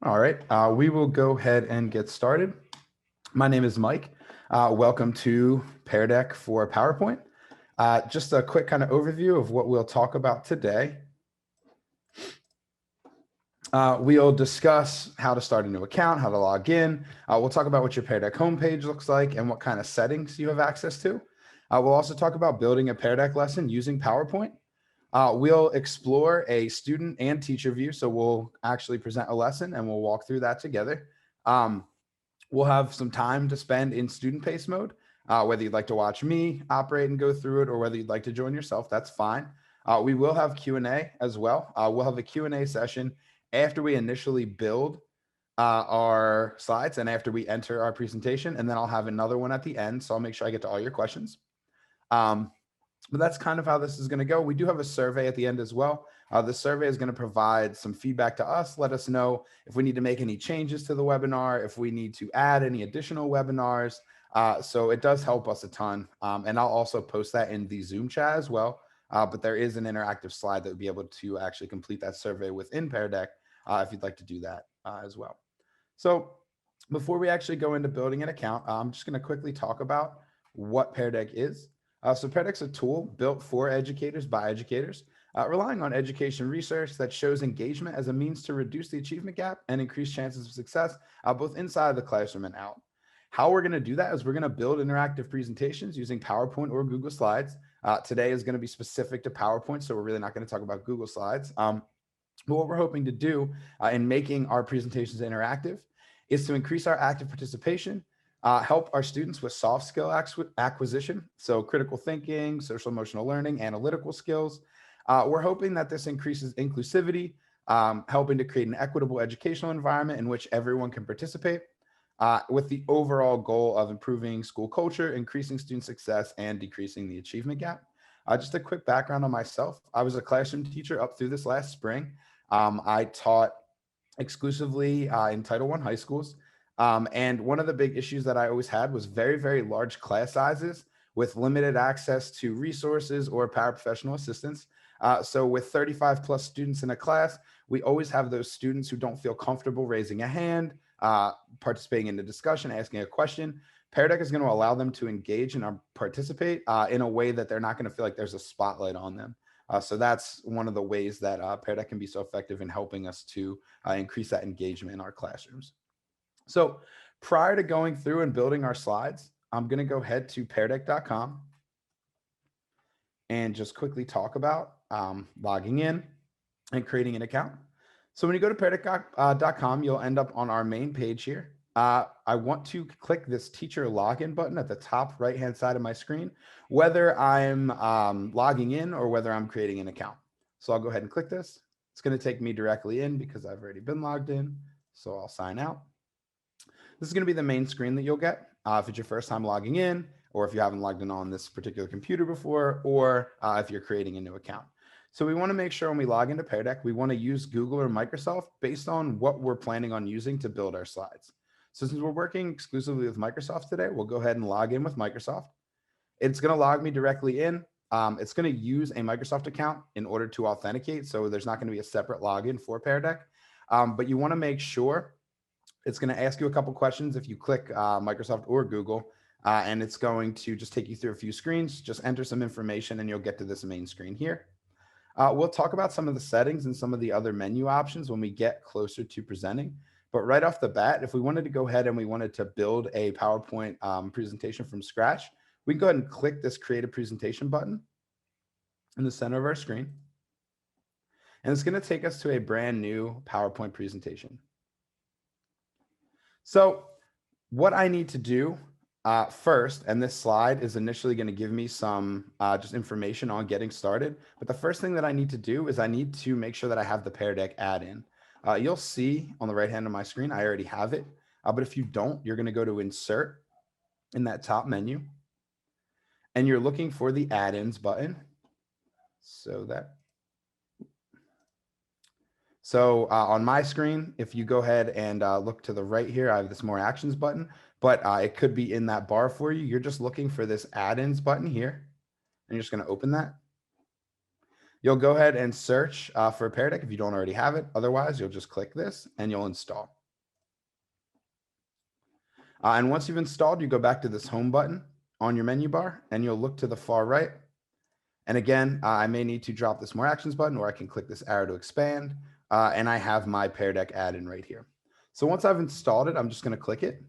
All right, we will go ahead and get started. My name is Mike. Welcome to Pear Deck for PowerPoint. Just a quick kind of overview of what we'll talk about today. We'll discuss how to start a new account, how to log in. We'll talk about what your Pear Deck homepage looks like and what kind of settings you have access to. We'll also talk about building a Pear Deck lesson using PowerPoint. We'll explore a student and teacher view. So we'll actually present a lesson and we'll walk through that together. We'll have some time to spend in student pace mode, whether you'd like to watch me operate and go through it or whether you'd like to join yourself, that's fine. We will have Q&A as well. We'll have a Q&A session after we initially build our slides and after we enter our presentation, and then I'll have another one at the end. So I'll make sure I get to all your questions. But that's kind of how this is going to go. We do have a survey at the end as well. The survey is going to provide some feedback to us, let us know if we need to make any changes to the webinar, if we need to add any additional webinars. So it does help us a ton. And I'll also post that in the Zoom chat as well. But there is an interactive slide that would be able to actually complete that survey within Pear Deck if you'd like to do that as well. So before we actually go into building an account, I'm just going to quickly talk about what Pear Deck is. So Pear Deck's a tool built for educators by educators, relying on education research that shows engagement as a means to reduce the achievement gap and increase chances of success, both inside of the classroom and out. How we're going to do that is we're going to build interactive presentations using PowerPoint or Google Slides. Today is going to be specific to PowerPoint, so we're really not going to talk about Google Slides. But what we're hoping to do in making our presentations interactive is to increase our active participation, help our students with soft skill acquisition, so critical thinking, social emotional learning, analytical skills. We're hoping that this increases inclusivity, helping to create an equitable educational environment in which everyone can participate, with the overall goal of improving school culture, increasing student success, and decreasing the achievement gap. Just a quick background on myself. I was a classroom teacher up through this last spring. I taught exclusively in Title I high schools. And one of the big issues that I always had was very, very large class sizes with limited access to resources or paraprofessional assistance. So with 35 plus students in a class, we always have those students who don't feel comfortable raising a hand, participating in the discussion, asking a question. Pear Deck is going to allow them to engage and participate in a way that they're not going to feel like there's a spotlight on them. So that's one of the ways that Pear Deck can be so effective in helping us to increase that engagement in our classrooms. So prior to going through and building our slides, I'm going to go ahead to peardeck.com and just quickly talk about logging in and creating an account. So when you go to peardeck.com, you'll end up on our main page here. I want to click this teacher login button at the top right-hand side of my screen, whether I'm logging in or whether I'm creating an account. So I'll go ahead and click this. It's going to take me directly in because I've already been logged in. So I'll sign out. This is going to be the main screen that you'll get if it's your first time logging in, or if you haven't logged in on this particular computer before, or if you're creating a new account. So we want to make sure when we log into Pear Deck, we want to use Google or Microsoft based on what we're planning on using to build our slides. So since we're working exclusively with Microsoft today, we'll go ahead and log in with Microsoft. It's going to log me directly in. It's going to use a Microsoft account in order to authenticate. So there's not going to be a separate login for Pear Deck. But you want to make sure it's going to ask you a couple questions if you click Microsoft or Google, and it's going to just take you through a few screens. Just enter some information and you'll get to this main screen here. We'll talk about some of the settings and some of the other menu options when we get closer to presenting. But right off the bat, if we wanted to go ahead and we wanted to build a PowerPoint presentation from scratch, we can go ahead and click this Create a Presentation button in the center of our screen. And it's going to take us to a brand new PowerPoint presentation. So what I need to do first, and this slide is initially going to give me some just information on getting started. But the first thing that I need to do is I need to make sure that I have the Pear Deck add-in. You'll see on the right hand of my screen, I already have it. But if you don't, you're going to go to Insert in that top menu. And you're looking for the add-ins button. So on my screen, if you go ahead and look to the right here, I have this More Actions button, but it could be in that bar for you. You're just looking for this Add-ins button here, and you're just going to open that. You'll go ahead and search for Pear Deck if you don't already have it. Otherwise, you'll just click this and you'll install. And once you've installed, you go back to this home button on your menu bar and you'll look to the far right. And again, I may need to drop this more actions button, or I can click this arrow to expand. And I have my Pear Deck add-in right here. So once I've installed it, I'm just going to click it.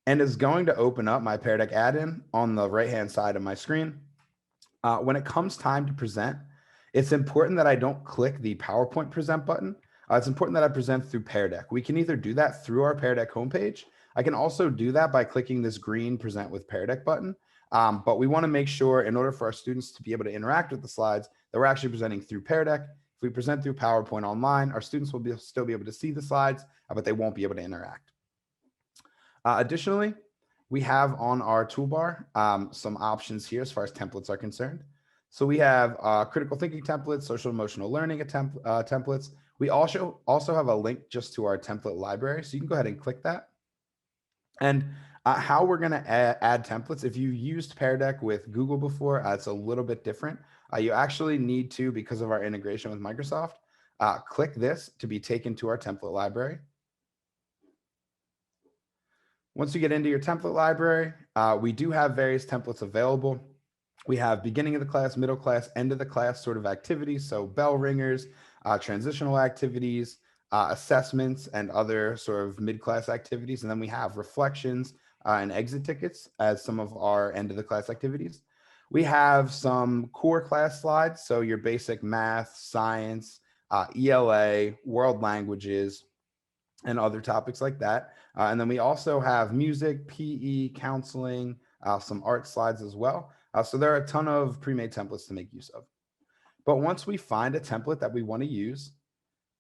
And it's going to open up my Pear Deck add-in on the right-hand side of my screen. When it comes time to present, it's important that I don't click the PowerPoint present button. It's important that I present through Pear Deck. We can either do that through our Pear Deck homepage. I can also do that by clicking this green present with Pear Deck button. But we want to make sure, in order for our students to be able to interact with the slides, that we're actually presenting through Pear Deck. If we present through PowerPoint online, our students will still be able to see the slides, but they won't be able to interact. Additionally, we have on our toolbar some options here as far as templates are concerned. So we have critical thinking templates, social emotional learning templates. We also have a link just to our template library. So you can go ahead and click that. And how we're going to add templates. If you used Pear Deck with Google before, it's a little bit different. You actually need to, because of our integration with Microsoft, click this to be taken to our template library. Once you get into your template library, we do have various templates available. We have beginning of the class, middle class, end of the class sort of activities. So bell ringers, transitional activities, assessments, and other sort of mid-class activities. And then we have reflections and exit tickets as some of our end of the class activities. We have some core class slides. So your basic math, science, ELA, world languages, and other topics like that. And then we also have music, PE, counseling, some art slides as well. So there are a ton of pre-made templates to make use of. But once we find a template that we want to use,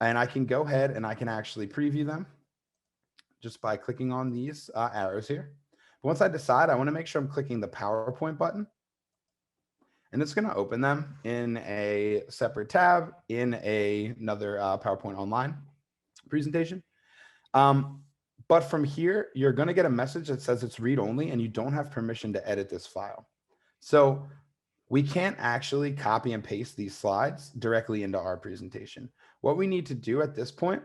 and I can go ahead and I can actually preview them just by clicking on these arrows here. But once I decide, I want to make sure I'm clicking the PowerPoint button. And it's going to open them in a separate tab in another PowerPoint online presentation. But from here, you're going to get a message that says it's read only and you don't have permission to edit this file. So we can't actually copy and paste these slides directly into our presentation. What we need to do at this point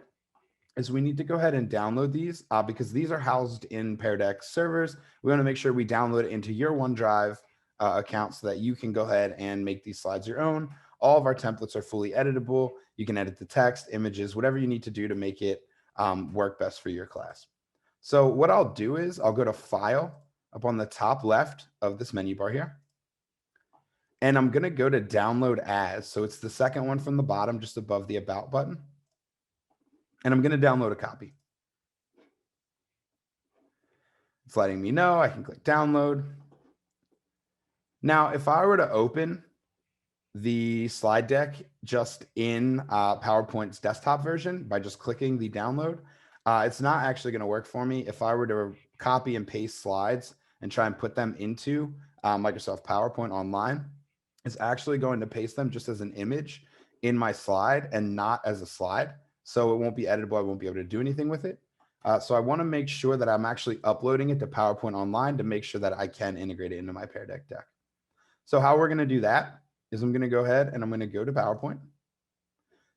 is we need to go ahead and download these because these are housed in Pear Deck servers. We want to make sure we download it into your OneDrive account so that you can go ahead and make these slides your own. All of our templates are fully editable. You can edit the text, images, whatever you need to do to make it work best for your class. So what I'll do is I'll go to File up on the top left of this menu bar here. And I'm going to go to Download As. So it's the second one from the bottom, just above the About button. And I'm going to download a copy. It's letting me know. I can click Download. Now, if I were to open the slide deck just in PowerPoint's desktop version by just clicking the download, it's not actually going to work for me. If I were to copy and paste slides and try and put them into Microsoft PowerPoint online, it's actually going to paste them just as an image in my slide and not as a slide. So it won't be editable. I won't be able to do anything with it. So I want to make sure that I'm actually uploading it to PowerPoint online to make sure that I can integrate it into my Pear Deck deck. So how we're going to do that is I'm going to go ahead and I'm going to go to PowerPoint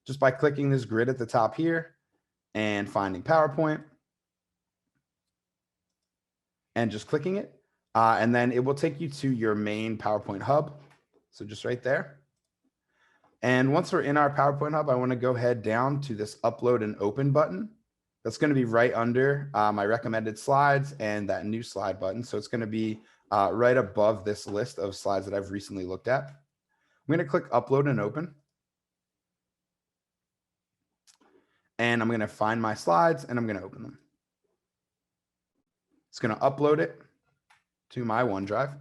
just by clicking this grid at the top here and finding PowerPoint and just clicking it. And then it will take you to your main PowerPoint hub. So just right there. And once we're in our PowerPoint hub, I want to go ahead down to this upload and open button. That's going to be right under my recommended slides and that new slide button. So it's going to be right above this list of slides that I've recently looked at. I'm going to click upload and open. And I'm going to find my slides and I'm going to open them. It's going to upload it to my OneDrive.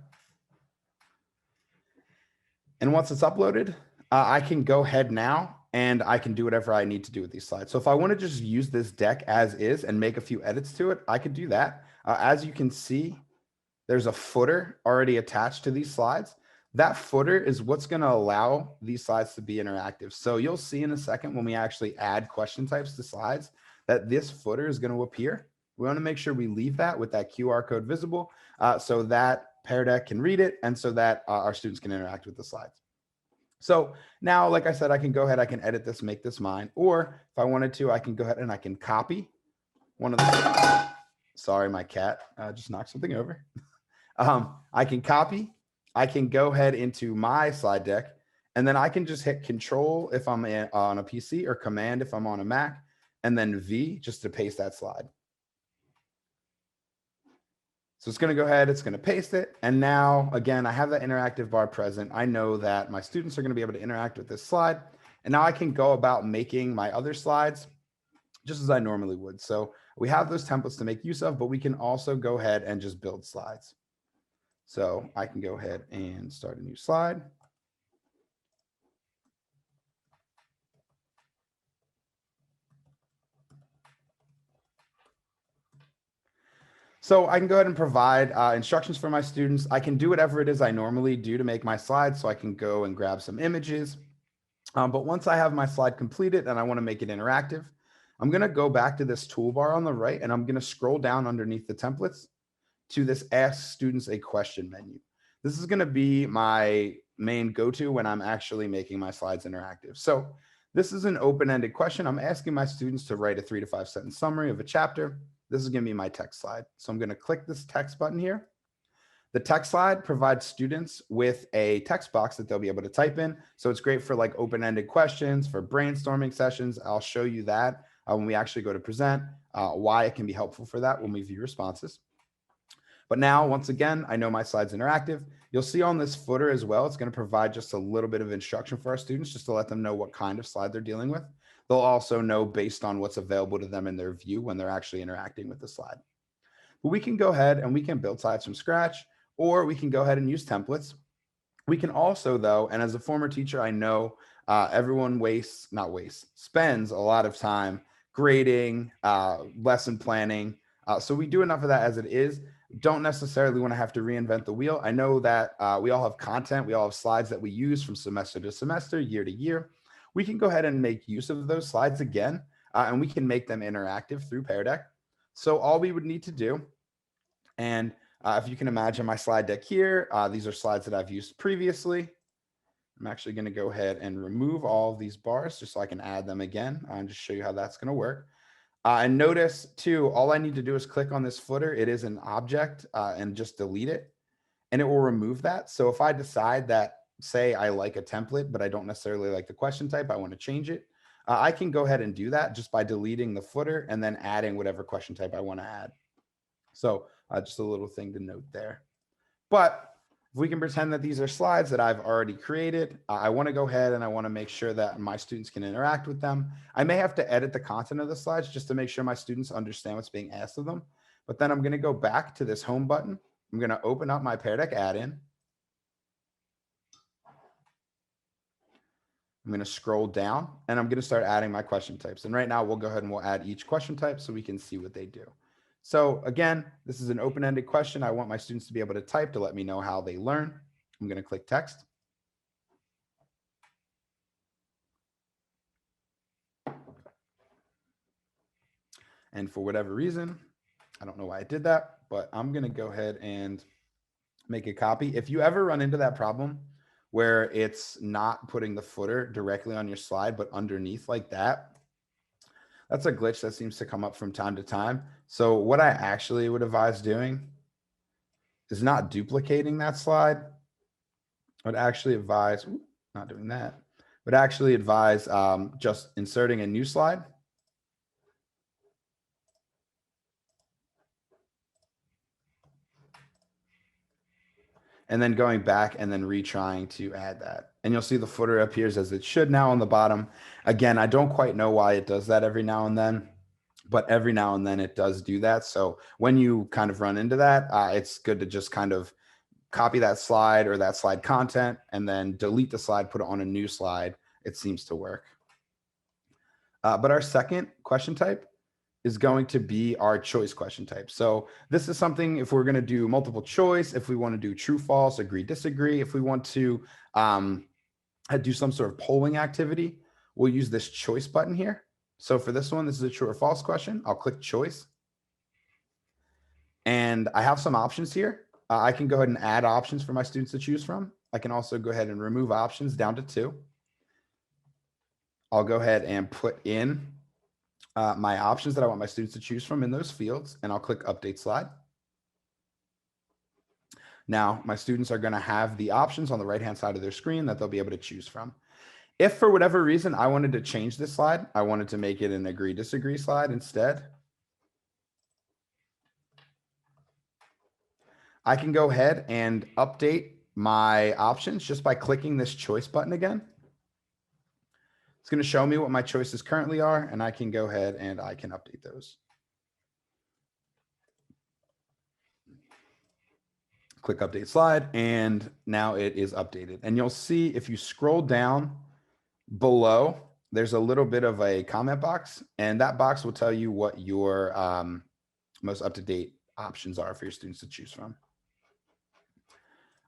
And once it's uploaded, I can go ahead now and I can do whatever I need to do with these slides. So if I want to just use this deck as is and make a few edits to it, I could do that. As you can see, there's a footer already attached to these slides. That footer is what's going to allow these slides to be interactive. So you'll see in a second when we actually add question types to slides that this footer is going to appear. We want to make sure we leave that with that QR code visible so that Pear Deck can read it and so that our students can interact with the slides. So now, like I said, I can go ahead, I can edit this, make this mine, or if I wanted to, I can go ahead and I can copy one of the, sorry, my cat just knocked something over. I can copy, I can go ahead into my slide deck, and then I can just hit Control if I'm on a PC or Command if I'm on a Mac, and then V just to paste that slide. So it's going to go ahead, it's going to paste it. And now, again, I have that interactive bar present. I know that my students are going to be able to interact with this slide. And now I can go about making my other slides just as I normally would. So we have those templates to make use of, but we can also go ahead and just build slides. So I can go ahead and start a new slide. So I can go ahead and provide instructions for my students. I can do whatever it is I normally do to make my slides. So I can go and grab some images. But once I have my slide completed and I want to make it interactive, I'm going to go back to this toolbar on the right, and I'm going to scroll down underneath the templates to this Ask Students a Question menu. This is going to be my main go-to when I'm actually making my slides interactive. So this is an open-ended question. I'm asking my students to write a 3 to 5 sentence summary of a chapter. This is going to be my text slide. So I'm going to click this text button here. The text slide provides students with a text box that they'll be able to type in. So it's great for like open-ended questions, for brainstorming sessions. I'll show you that when we actually go to present, why it can be helpful for that when we view responses. But now, once again, I know my slide's interactive. You'll see on this footer as well, it's going to provide just a little bit of instruction for our students just to let them know what kind of slide they're dealing with. They'll also know based on what's available to them in their view when they're actually interacting with the slide. But we can go ahead and we can build slides from scratch, or we can go ahead and use templates. We can also, though, and as a former teacher, I know everyone spends a lot of time grading, lesson planning. So we do enough of that as it is. Don't necessarily want to have to reinvent the wheel. I know that we all have content. We all have slides that we use from semester to semester, year to year. We can go ahead and make use of those slides again, and we can make them interactive through Pear Deck. So all we would need to do, and if you can imagine my slide deck here, these are slides that I've used previously. I'm actually going to go ahead and remove all of these bars just so I can add them again and just show you how that's going to work. And notice too, all I need to do is click on this footer. It is an object and just delete it, and it will remove that. So if I decide that, say I like a template, but I don't necessarily like the question type, I want to change it, I can go ahead and do that just by deleting the footer and then adding whatever question type I want to add. So just a little thing to note there. But if we can pretend that these are slides that I've already created, I want to go ahead and I want to make sure that my students can interact with them. I may have to edit the content of the slides just to make sure my students understand what's being asked of them. But then I'm going to go back to this home button. I'm going to open up my Pear Deck add-in. I'm going to scroll down and I'm going to start adding my question types. And right now we'll go ahead and we'll add each question type so we can see what they do. So again, this is an open-ended question. I want my students to be able to type to let me know how they learn. I'm going to click text. And for whatever reason, I don't know why I did that, but I'm going to go ahead and make a copy. If you ever run into that problem where it's not putting the footer directly on your slide, but underneath like that, that's a glitch that seems to come up from time to time. So what I actually would advise doing is not duplicating that slide. I would actually advise, not doing that, but actually advise just inserting a new slide. And then going back and then retrying to add that. And you'll see the footer appears as it should now on the bottom. Again, I don't quite know why it does that every now and then, but every now and then it does do that. So when you kind of run into that, it's good to just kind of copy that slide or that slide content and then delete the slide, put it on a new slide. It seems to work. But our second question type is going to be our choice question type. So this is something if we're going to do multiple choice, if we want to do true, false, agree, disagree, if we want to do some sort of polling activity, we'll use this choice button here. So for this one, this is a true or false question. I'll click choice. And I have some options here. I can go ahead and add options for my students to choose from. I can also go ahead and remove options down to 2. I'll go ahead and put in my options that I want my students to choose from in those fields, and I'll click Update Slide. Now, my students are going to have the options on the right-hand side of their screen that they'll be able to choose from. If for whatever reason I wanted to change this slide, I wanted to make it an agree-disagree slide instead, I can go ahead and update my options just by clicking this choice button again. It's going to show me what my choices currently are, and I can go ahead and I can update those. Click Update Slide, and now it is updated. And you'll see if you scroll down below, there's a little bit of a comment box, and that box will tell you what your most up-to-date options are for your students to choose from.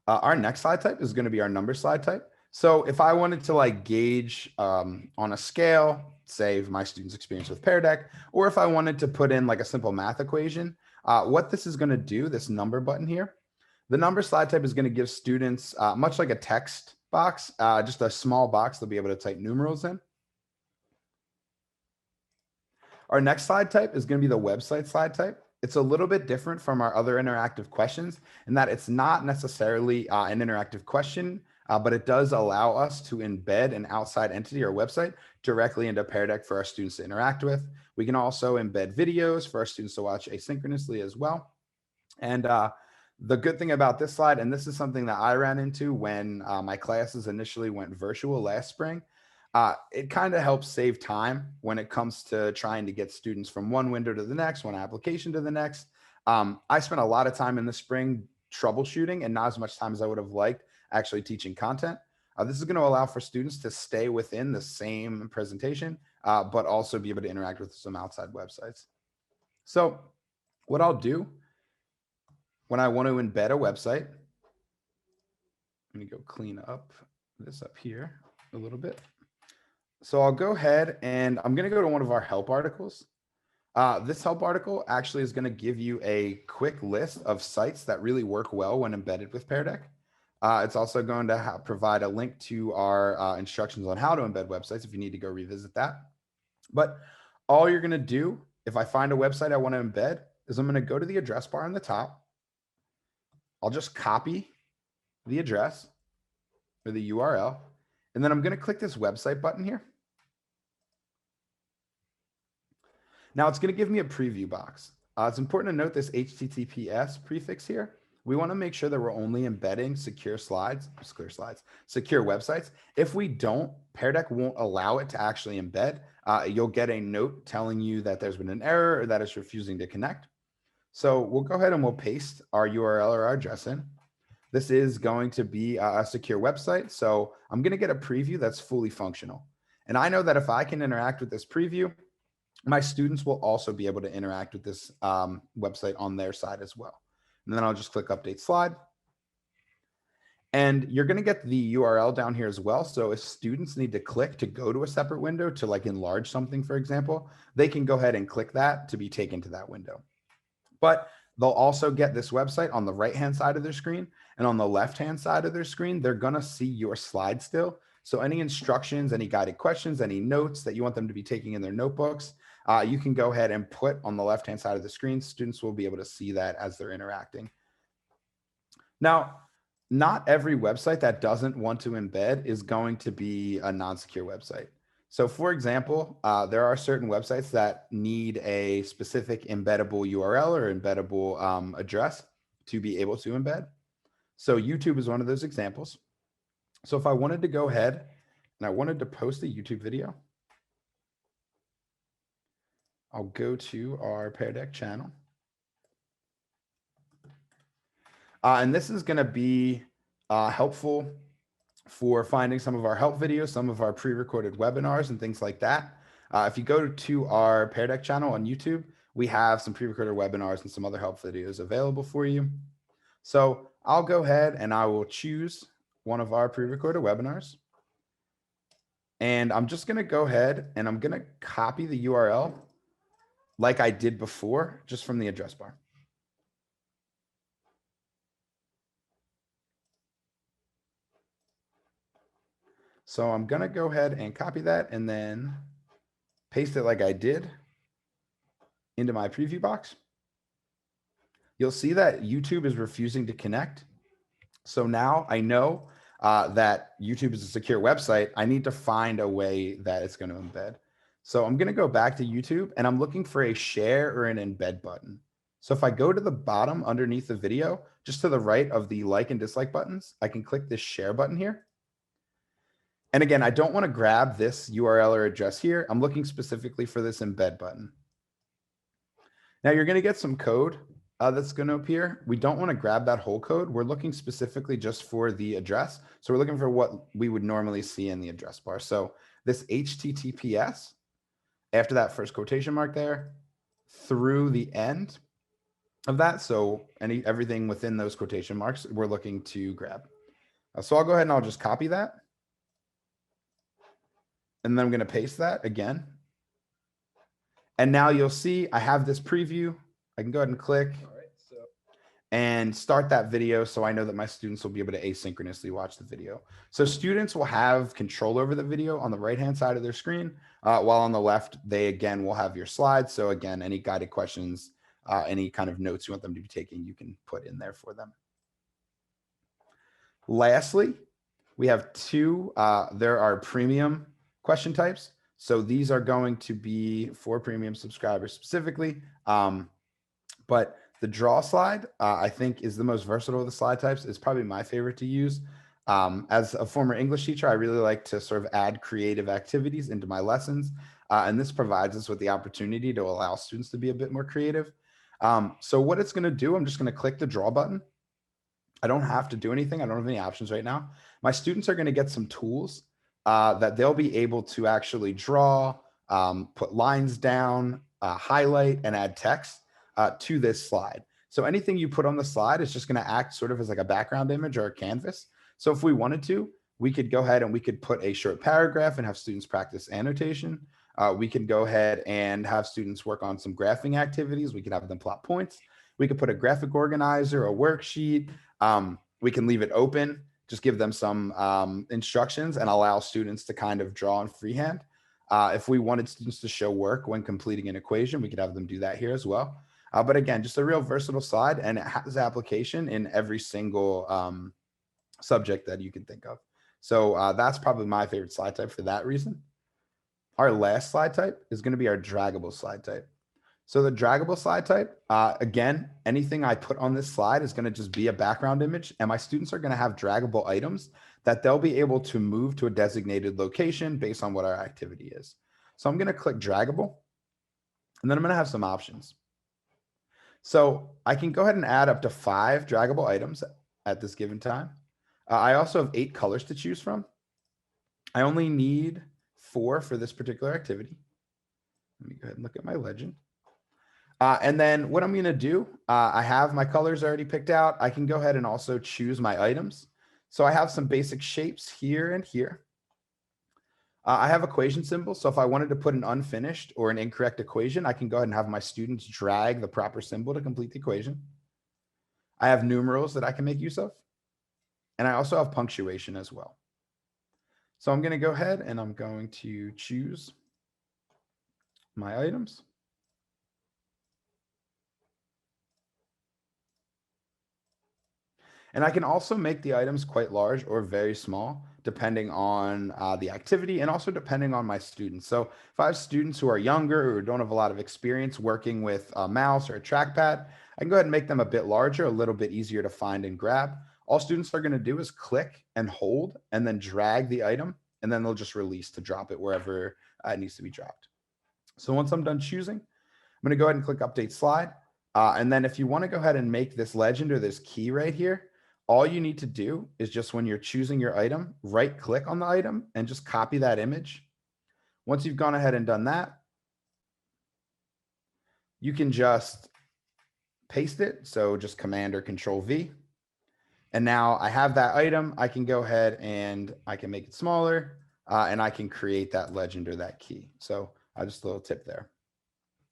Our next slide type is going to be our number slide type. So if I wanted to like gauge on a scale, say my students' experience with Pear Deck, or if I wanted to put in like a simple math equation, what this is going to do, this number button here, the number slide type is going to give students, much like a text box, just a small box they'll be able to type numerals in. Our next slide type is going to be the website slide type. It's a little bit different from our other interactive questions in that it's not necessarily an interactive question, but it does allow us to embed an outside entity or website directly into Pear Deck for our students to interact with. We can also embed videos for our students to watch asynchronously as well. And the good thing about this slide, and this is something that I ran into when my classes initially went virtual last spring, it kind of helps save time when it comes to trying to get students from one window to the next, one application to the next. I spent a lot of time in the spring troubleshooting and not as much time as I would have liked actually teaching content. This is going to allow for students to stay within the same presentation, but also be able to interact with some outside websites. So what I'll do when I want to embed a website, let me go clean up this up here a little bit. So I'll go ahead and I'm going to go to one of our help articles. This help article actually is going to give you a quick list of sites that really work well when embedded with Pear Deck. It's also going to provide a link to our instructions on how to embed websites if you need to go revisit that. But all you're going to do, if I find a website I want to embed, is I'm going to go to the address bar on the top. I'll just copy the address or the URL, and then I'm going to click this website button here. Now it's going to give me a preview box. It's important to note this HTTPS prefix here. We want to make sure that we're only embedding secure websites. If we don't, Pear Deck won't allow it to actually embed. You'll get a note telling you that there's been an error or that it's refusing to connect. So we'll go ahead and we'll paste our URL or our address in. This is going to be a secure website. So I'm going to get a preview that's fully functional. And I know that if I can interact with this preview, my students will also be able to interact with this website on their side as well. And then I'll just click Update Slide. And you're going to get the URL down here as well. So if students need to click to go to a separate window to like enlarge something, for example, they can go ahead and click that to be taken to that window. But they'll also get this website on the right-hand side of their screen, and on the left-hand side of their screen, they're going to see your slide still. So any instructions, any guided questions, any notes that you want them to be taking in their notebooks, you can go ahead and put on the left-hand side of the screen. Students will be able to see that as they're interacting. Now, not every website that doesn't want to embed is going to be a non-secure website. So for example, there are certain websites that need a specific embeddable URL or embeddable address to be able to embed. So YouTube is one of those examples. So if I wanted to go ahead and I wanted to post a YouTube video, I'll go to our Pear Deck channel. And this is going to be helpful for finding some of our help videos, some of our pre-recorded webinars and things like that. If you go to our Pear Deck channel on YouTube, we have some pre-recorded webinars and some other help videos available for you. So I'll go ahead and I will choose one of our pre-recorded webinars. And I'm just going to go ahead and I'm going to copy the URL like I did before, just from the address bar. So I'm going to go ahead and copy that and then paste it like I did into my preview box. You'll see that YouTube is refusing to connect. So now I know that YouTube is a secure website. I need to find a way that it's going to embed. So I'm going to go back to YouTube and I'm looking for a share or an embed button. So if I go to the bottom underneath the video, just to the right of the like and dislike buttons, I can click this share button here. And again, I don't want to grab this URL or address here. I'm looking specifically for this embed button. Now you're going to get some code that's going to appear. We don't want to grab that whole code. We're looking specifically just for the address. So we're looking for what we would normally see in the address bar. So this HTTPS, after that first quotation mark there, through the end of that. So everything within those quotation marks, we're looking to grab. So I'll go ahead and I'll just copy that. And then I'm going to paste that again. And now you'll see I have this preview. I can go ahead and click and start that video. So I know that my students will be able to asynchronously watch the video. So students will have control over the video on the right-hand side of their screen, while on the left, they again will have your slides. So again, any guided questions, any kind of notes you want them to be taking, you can put in there for them. Lastly, we have there are premium question types. So these are going to be for premium subscribers specifically. But the draw slide, I think, is the most versatile of the slide types. It's probably my favorite to use. As a former English teacher, I really like to sort of add creative activities into my lessons. And this provides us with the opportunity to allow students to be a bit more creative. So what it's going to do, I'm just going to click the draw button. I don't have to do anything. I don't have any options right now. My students are going to get some tools that they'll be able to actually draw, put lines down, highlight, and add text to this slide. So anything you put on the slide is just going to act sort of as like a background image or a canvas. So if we wanted to, we could go ahead and we could put a short paragraph and have students practice annotation. We could go ahead and have students work on some graphing activities. We could have them plot points. We could put a graphic organizer, a worksheet. We can leave it open, just give them some instructions and allow students to kind of draw in freehand. If we wanted students to show work when completing an equation, we could have them do that here as well. But again, just a real versatile slide, and it has application in every single subject that you can think of. So that's probably my favorite slide type for that reason. Our last slide type is going to be our draggable slide type. So the draggable slide type, again, anything I put on this slide is going to just be a background image, and my students are going to have draggable items that they'll be able to move to a designated location based on what our activity is. So I'm going to click draggable, and then I'm going to have some options. So I can go ahead and add up to 5 draggable items at this given time. I also have 8 colors to choose from. I only need 4 for this particular activity. Let me go ahead and look at my legend. And then what I'm going to do, I have my colors already picked out. I can go ahead and also choose my items. So I have some basic shapes here and here. I have equation symbols. So if I wanted to put an unfinished or an incorrect equation, I can go ahead and have my students drag the proper symbol to complete the equation. I have numerals that I can make use of. And I also have punctuation as well. So I'm going to go ahead and I'm going to choose my items. And I can also make the items quite large or very small, depending on the activity and also depending on my students. So if I have students who are younger or don't have a lot of experience working with a mouse or a trackpad, I can go ahead and make them a bit larger, a little bit easier to find and grab. All students are going to do is click and hold and then drag the item, and then they'll just release to drop it wherever it needs to be dropped. So once I'm done choosing, I'm going to go ahead and click Update Slide. And then if you want to go ahead and make this legend or this key right here, all you need to do is just when you're choosing your item, right click on the item and just copy that image. Once you've gone ahead and done that, you can just paste it. So just Command or Control V. And now I have that item. I can go ahead and I can make it smaller and I can create that legend or that key. So just a little tip there.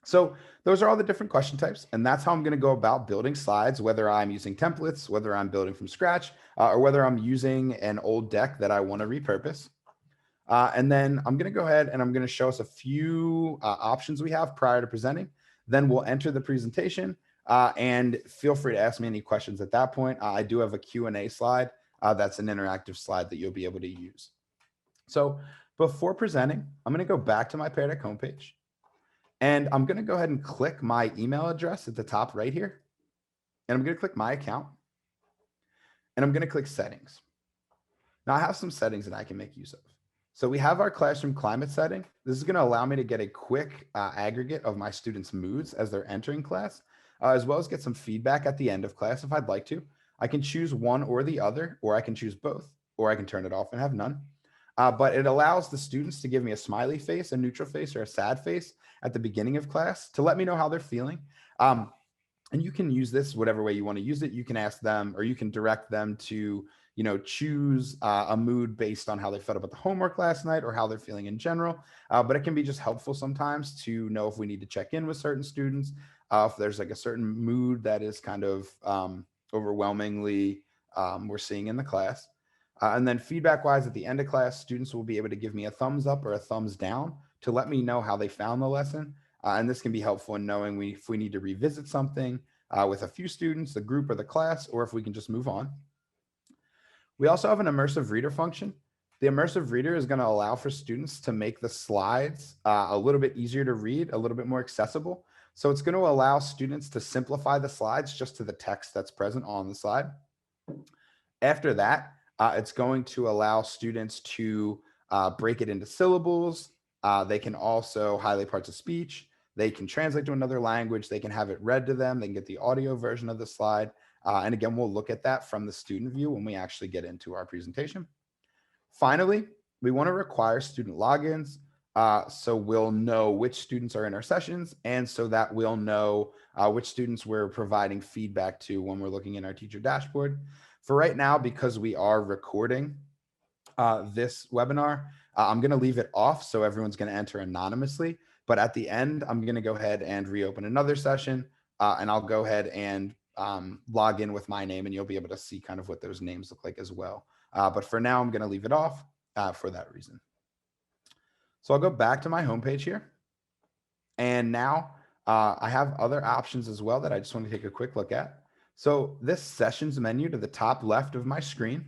So those are all the different question types, and that's how I'm going to go about building slides, whether I'm using templates, whether I'm building from scratch, or whether I'm using an old deck that I want to repurpose. And then I'm going to go ahead and I'm going to show us a few options we have prior to presenting. Then we'll enter the presentation and feel free to ask me any questions at that point. I do have a Q&A slide. That's an interactive slide that you'll be able to use. So before presenting, I'm going to go back to my Pear Deck homepage. And I'm going to go ahead and click my email address at the top right here. And I'm going to click my account. And I'm going to click settings. Now I have some settings that I can make use of. So we have our classroom climate setting. This is going to allow me to get a quick aggregate of my students' moods as they're entering class, as well as get some feedback at the end of class if I'd like to. I can choose one or the other, or I can choose both, or I can turn it off and have none. But it allows the students to give me a smiley face, a neutral face, or a sad face at the beginning of class to let me know how they're feeling. And you can use this whatever way you want to use it. You can ask them, or you can direct them to, choose a mood based on how they felt about the homework last night or how they're feeling in general. But it can be just helpful sometimes to know if we need to check in with certain students, if there's like a certain mood that is kind of overwhelmingly we're seeing in the class. And then feedback wise, at the end of class, students will be able to give me a thumbs up or a thumbs down to let me know how they found the lesson. And this can be helpful in knowing if we need to revisit something with a few students, the group, or the class, or if we can just move on. We also have an immersive reader function. The immersive reader is going to allow for students to make the slides a little bit easier to read, a little bit more accessible. So it's going to allow students to simplify the slides just to the text that's present on the slide. After that, it's going to allow students to break it into syllables. They can also highlight parts of speech. They can translate to another language. They can have it read to them. They can get the audio version of the slide. And again, we'll look at that from the student view when we actually get into our presentation. Finally, we want to require student logins. So we'll know which students are in our sessions, and so that we'll know which students we're providing feedback to when we're looking in our teacher dashboard. For right now, because we are recording this webinar, I'm going to leave it off so everyone's going to enter anonymously. But at the end, I'm going to go ahead and reopen another session, and I'll go ahead and log in with my name, and you'll be able to see kind of what those names look like as well. But for now, I'm going to leave it off for that reason. So I'll go back to my homepage here. And now I have other options as well that I just want to take a quick look at. So this sessions menu to the top left of my screen,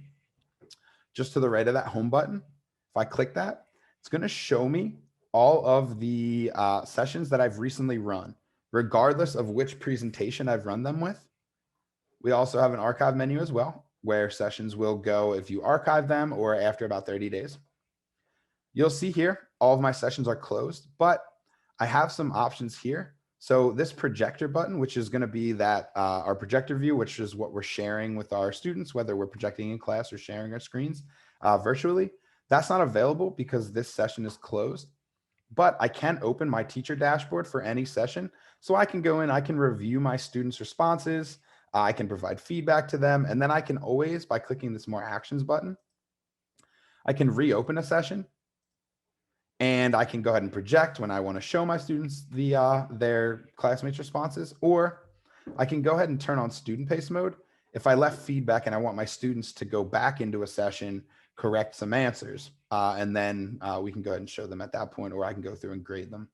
just to the right of that home button, if I click that, it's going to show me all of the sessions that I've recently run, regardless of which presentation I've run them with. We also have an archive menu as well, where sessions will go if you archive them or after about 30 days. You'll see here, all of my sessions are closed, but I have some options here. So this projector button, which is going to be that our projector view, which is what we're sharing with our students, whether we're projecting in class or sharing our screens virtually, that's not available because this session is closed. But I can open my teacher dashboard for any session. So I can go in, I can review my students' responses, I can provide feedback to them, and then I can always, by clicking this more actions button, I can reopen a session. And I can go ahead and project when I want to show my students their classmates' responses, or I can go ahead and turn on student pace mode if I left feedback and I want my students to go back into a session, correct some answers, and then we can go ahead and show them at that point, or I can go through and grade them.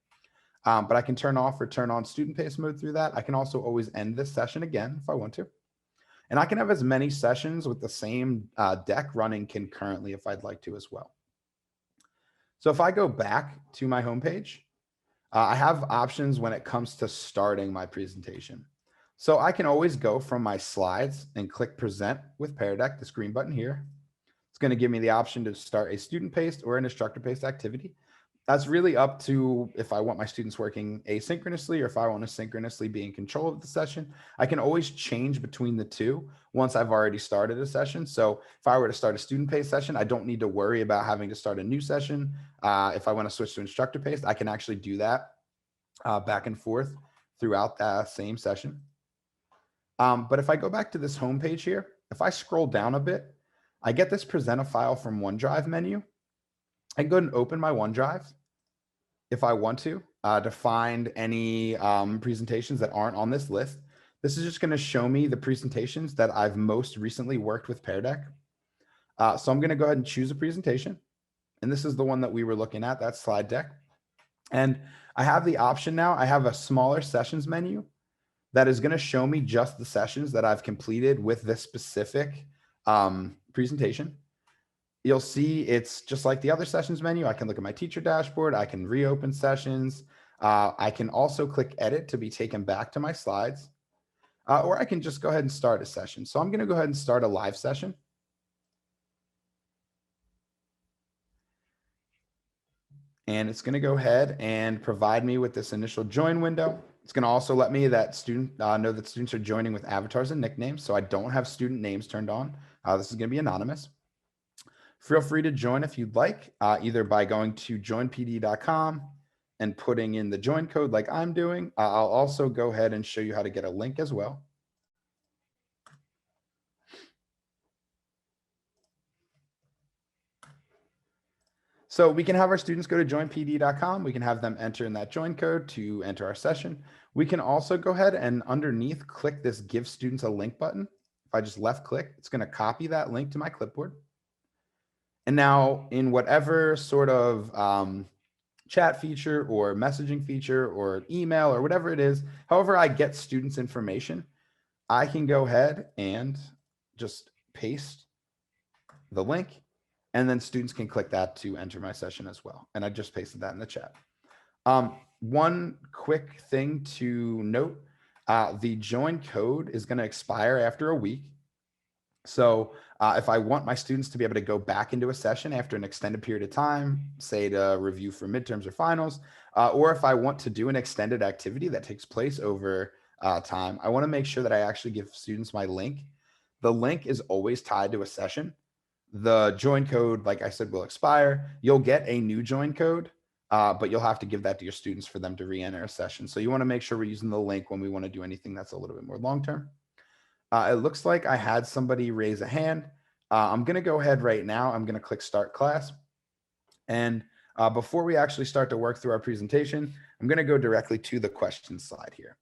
But I can turn off or turn on student pace mode through that. I can also always end this session again if I want to. And I can have as many sessions with the same deck running concurrently if I'd like to as well. So if I go back to my homepage, I have options when it comes to starting my presentation. So I can always go from my slides and click present with Pear Deck, this green button here. It's going to give me the option to start a student paced or an instructor paced activity. That's really up to if I want my students working asynchronously or if I want to synchronously be in control of the session. I can always change between the two once I've already started a session. So if I were to start a student paced session, I don't need to worry about having to start a new session. If I want to switch to instructor paced, I can actually do that back and forth throughout that same session. But if I go back to this homepage here, if I scroll down a bit, I get this present a file from OneDrive menu. I can go ahead and open my OneDrive if I want to find any presentations that aren't on this list. This is just going to show me the presentations that I've most recently worked with Pear Deck. So I'm going to go ahead and choose a presentation. And this is the one that we were looking at, that slide deck. And I have the option now. I have a smaller sessions menu that is going to show me just the sessions that I've completed with this specific presentation. You'll see it's just like the other sessions menu. I can look at my teacher dashboard. I can reopen sessions. I can also click edit to be taken back to my slides. Or I can just go ahead and start a session. So I'm going to go ahead and start a live session. And it's going to go ahead and provide me with this initial join window. It's going to also let me know that students are joining with avatars and nicknames. So I don't have student names turned on. This is going to be anonymous. Feel free to join if you'd like, either by going to joinpd.com and putting in the join code like I'm doing. I'll also go ahead and show you how to get a link as well. So we can have our students go to joinpd.com. We can have them enter in that join code to enter our session. We can also go ahead and underneath click this give students a link button. If I just left click, it's going to copy that link to my clipboard. And now in whatever sort of chat feature or messaging feature or email or whatever it is, however I get students information, I can go ahead and just paste the link, and then students can click that to enter my session as well. And I just pasted that in the chat. One quick thing to note, the join code is going to expire after a week. So if I want my students to be able to go back into a session after an extended period of time, say to review for midterms or finals, or if I want to do an extended activity that takes place over time, I want to make sure that I actually give students my link. The link is always tied to a session. The join code, like I said, will expire. You'll get a new join code, but you'll have to give that to your students for them to re-enter a session. So you want to make sure we're using the link when we want to do anything that's a little bit more long-term. It looks like I had somebody raise a hand. I'm going to go ahead right now. I'm going to click start class. And before we actually start to work through our presentation, I'm going to go directly to the questions slide here.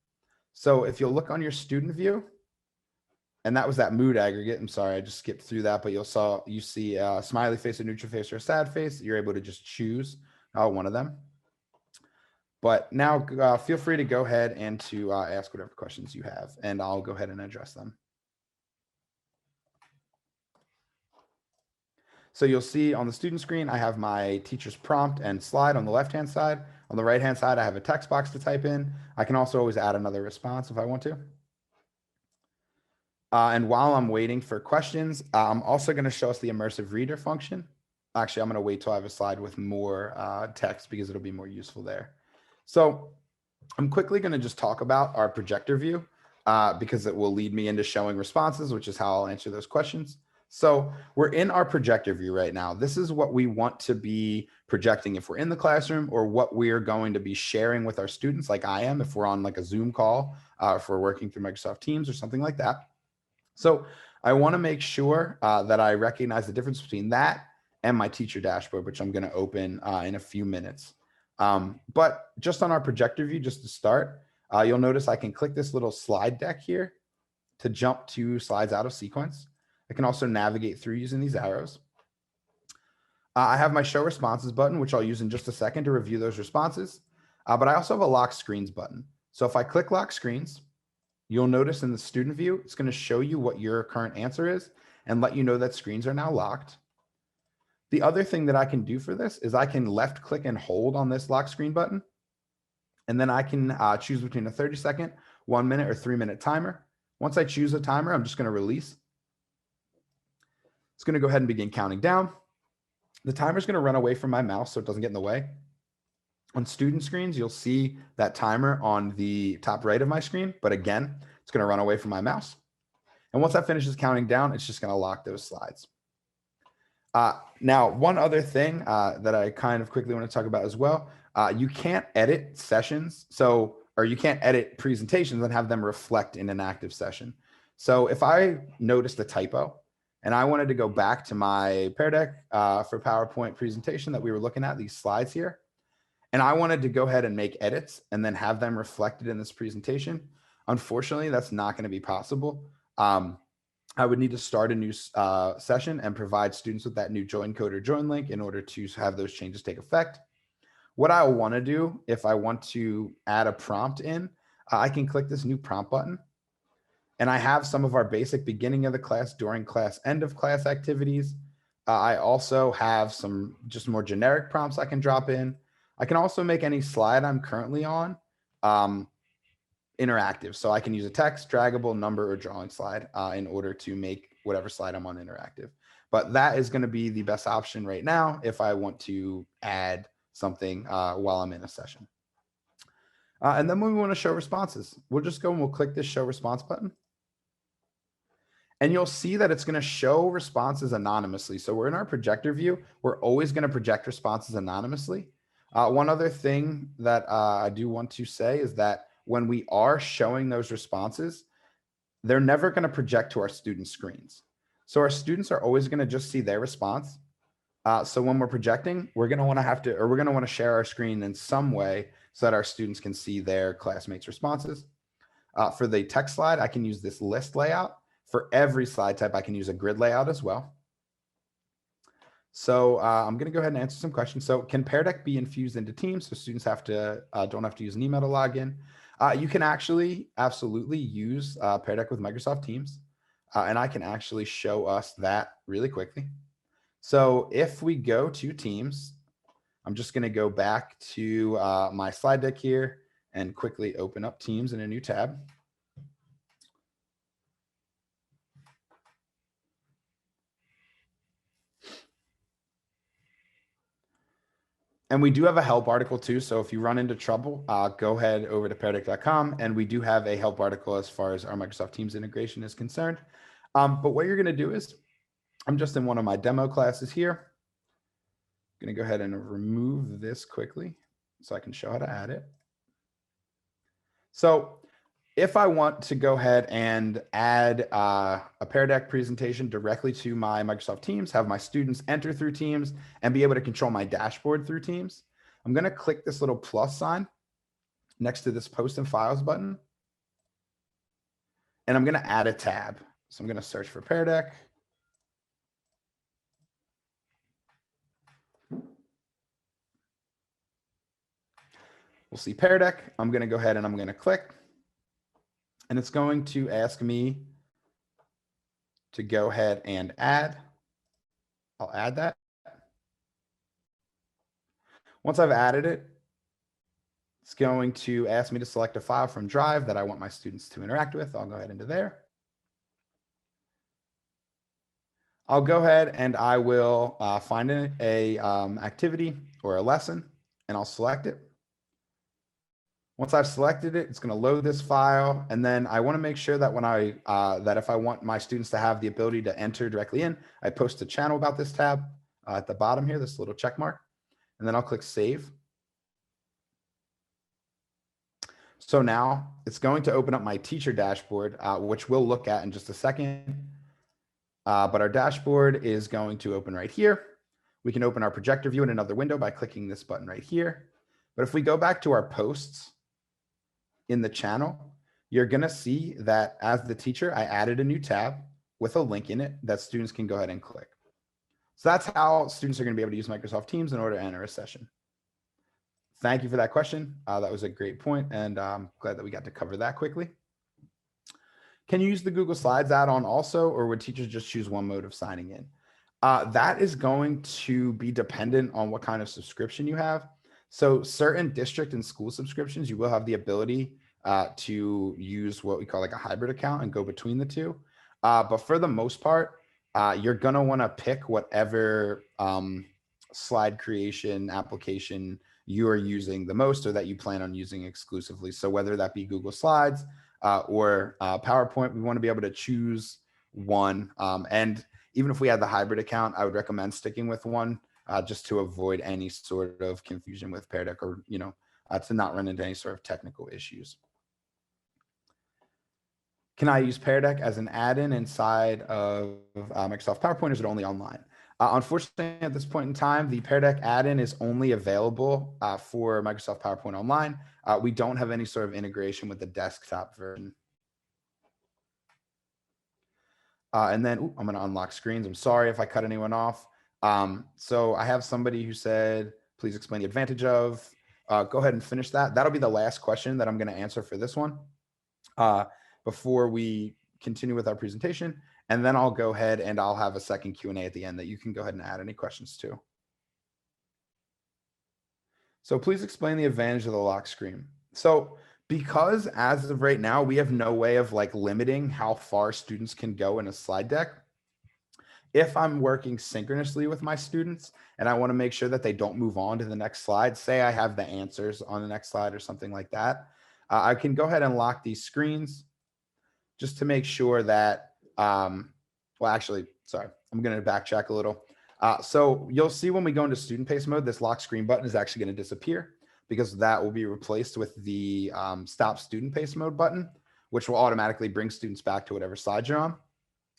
So if you'll look on your student view, and that was that mood aggregate. I'm sorry, I just skipped through that, but you see a smiley face, a neutral face, or a sad face. You're able to just choose one of them. But now feel free to go ahead and to ask whatever questions you have, and I'll go ahead and address them. So you'll see on the student screen, I have my teacher's prompt and slide on the left-hand side. On the right-hand side, I have a text box to type in. I can also always add another response if I want to. And while I'm waiting for questions, I'm also going to show us the Immersive Reader function. Actually, I'm going to wait till I have a slide with more text because it'll be more useful there. So I'm quickly going to just talk about our projector view because it will lead me into showing responses, which is how I'll answer those questions. So we're in our projector view right now. This is what we want to be projecting if we're in the classroom, or what we're going to be sharing with our students, like I am, if we're on like a Zoom call, if we're working through Microsoft Teams or something like that. So I want to make sure that I recognize the difference between that and my teacher dashboard, which I'm going to open in a few minutes. But just on our projector view, just to start, you'll notice I can click this little slide deck here to jump to slides out of sequence. I can also navigate through using these arrows. I have my show responses button, which I'll use in just a second to review those responses. But I also have a lock screens button. So if I click lock screens, you'll notice in the student view, it's going to show you what your current answer is and let you know that screens are now locked. The other thing that I can do for this is I can left click and hold on this lock screen button. And then I can choose between a 30-second, 1 minute, or 3-minute timer. Once I choose a timer, I'm just going to release. It's going to go ahead and begin counting down. The timer is going to run away from my mouse so it doesn't get in the way. On student screens, you'll see that timer on the top right of my screen, but again, it's going to run away from my mouse. And once that finishes counting down, it's just going to lock those slides. Now, one other thing that I kind of quickly want to talk about as well, you can't edit sessions, or you can't edit presentations and have them reflect in an active session. So if I noticed a typo and I wanted to go back to my Pear Deck for PowerPoint presentation that we were looking at, these slides here, and I wanted to go ahead and make edits and then have them reflected in this presentation, unfortunately, that's not going to be possible. I would need to start a new session and provide students with that new join code or join link in order to have those changes take effect. What I want to do, if I want to add a prompt in, I can click this new prompt button. And I have some of our basic beginning of the class, during class, end of class activities. I also have some just more generic prompts I can drop in. I can also make any slide I'm currently on interactive. So I can use a text, draggable, number, or drawing slide in order to make whatever slide I'm on interactive. But that is going to be the best option right now if I want to add something while I'm in a session. And then when we want to show responses, we'll just go and we'll click this show response button. And you'll see that it's going to show responses anonymously. So we're in our projector view. We're always going to project responses anonymously. One other thing that I do want to say is that when we are showing those responses, they're never going to project to our student screens. So our students are always going to just see their response. So when we're projecting, we're going to want to share our screen in some way so that our students can see their classmates' responses. For the text slide, I can use this list layout. For every slide type, I can use a grid layout as well. So I'm going to go ahead and answer some questions. So can Pear Deck be infused into Teams so students don't have to use an email to log in? You can actually absolutely use Pear Deck with Microsoft Teams. And I can actually show us that really quickly. So if we go to Teams, I'm just going to go back to my slide deck here and quickly open up Teams in a new tab. And we do have a help article too. So if you run into trouble, go ahead over to peardeck.com. And we do have a help article as far as our Microsoft Teams integration is concerned. But what you're going to do is, I'm just in one of my demo classes here. I'm going to go ahead and remove this quickly so I can show how to add it. So if I want to go ahead and add a Pear Deck presentation directly to my Microsoft Teams, have my students enter through Teams and be able to control my dashboard through Teams, I'm going to click this little plus sign next to this Post and Files button. And I'm going to add a tab. So I'm going to search for Pear Deck. We'll see Pear Deck. I'm going to go ahead and I'm going to click. And it's going to ask me to go ahead and add. I'll add that. Once I've added it, it's going to ask me to select a file from Drive that I want my students to interact with. I'll go ahead into there. I'll go ahead and I will find a activity or a lesson, and I'll select it. Once I've selected it, it's going to load this file. And then I want to make sure that when that if I want my students to have the ability to enter directly in, I post a channel about this tab at the bottom here, this little check mark, and then I'll click Save. So now it's going to open up my teacher dashboard, which we'll look at in just a second. But our dashboard is going to open right here. We can open our projector view in another window by clicking this button right here. But if we go back to our posts in the channel, you're going to see that as the teacher, I added a new tab with a link in it that students can go ahead and click. So that's how students are going to be able to use Microsoft Teams in order to enter a session. Thank you for that question. That was a great point, and I'm glad that we got to cover that quickly. Can you use the Google Slides add-on also, or would teachers just choose one mode of signing in? That is going to be dependent on what kind of subscription you have. So certain district and school subscriptions, you will have the ability to use what we call like a hybrid account and go between the two. But for the most part, you're going to want to pick whatever slide creation application you are using the most or that you plan on using exclusively. So whether that be Google Slides or PowerPoint, we want to be able to choose one. And even if we had the hybrid account, I would recommend sticking with one just to avoid any sort of confusion with Pear Deck, or, to not run into any sort of technical issues. Can I use Pear Deck as an add-in inside of Microsoft PowerPoint, or is it only online? Unfortunately, at this point in time, the Pear Deck add-in is only available for Microsoft PowerPoint Online. We don't have any sort of integration with the desktop version. And then I'm going to unlock screens. I'm sorry if I cut anyone off. So I have somebody who said, please explain the advantage of. Go ahead and finish that. That'll be the last question that I'm going to answer for this one before we continue with our presentation. And then I'll go ahead and I'll have a second Q&A at the end that you can go ahead and add any questions to. So please explain the advantage of the lock screen. So because as of right now, we have no way of like limiting how far students can go in a slide deck. If I'm working synchronously with my students and I want to make sure that they don't move on to the next slide, say I have the answers on the next slide or something like that, I can go ahead and lock these screens just to make sure that, well, actually, sorry, I'm going to backtrack a little. So you'll see when we go into student pace mode, this lock screen button is actually going to disappear because that will be replaced with the stop student pace mode button, which will automatically bring students back to whatever slide you're on,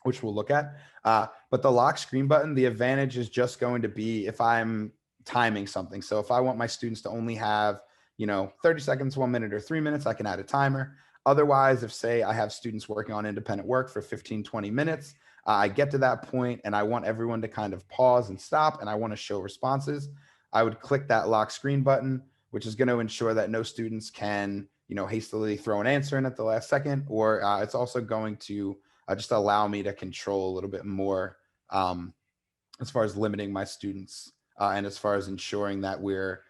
which we'll look at. But the lock screen button, the advantage is just going to be if I'm timing something. So if I want my students to only have, 30 seconds, 1 minute, or 3 minutes, I can add a timer. Otherwise, if say I have students working on independent work for 15, 20 minutes, I get to that point and I want everyone to kind of pause and stop and I want to show responses, I would click that lock screen button, which is going to ensure that no students can, hastily throw an answer in at the last second, or it's also going to just allow me to control a little bit more as far as limiting my students and as far as ensuring that we're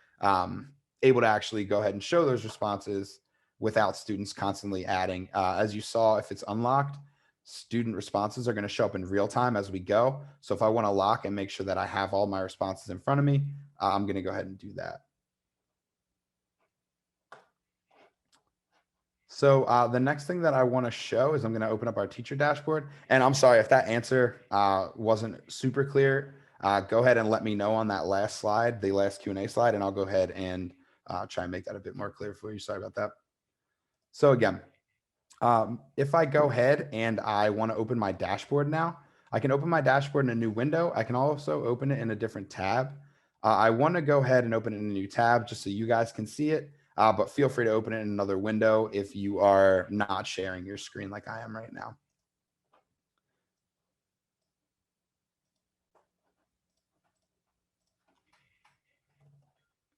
able to actually go ahead and show those responses without students constantly adding. As you saw, if it's unlocked, student responses are going to show up in real time as we go. So if I want to lock and make sure that I have all my responses in front of me, I'm going to go ahead and do that. So the next thing that I want to show is I'm going to open up our teacher dashboard. And I'm sorry if that answer wasn't super clear. Go ahead and let me know on that last slide, the last Q&A slide, and I'll go ahead and try and make that a bit more clear for you. Sorry about that. So again, if I go ahead and I want to open my dashboard now, I can open my dashboard in a new window. I can also open it in a different tab. I want to go ahead and open it in a new tab just so you guys can see it, but feel free to open it in another window if you are not sharing your screen like I am right now.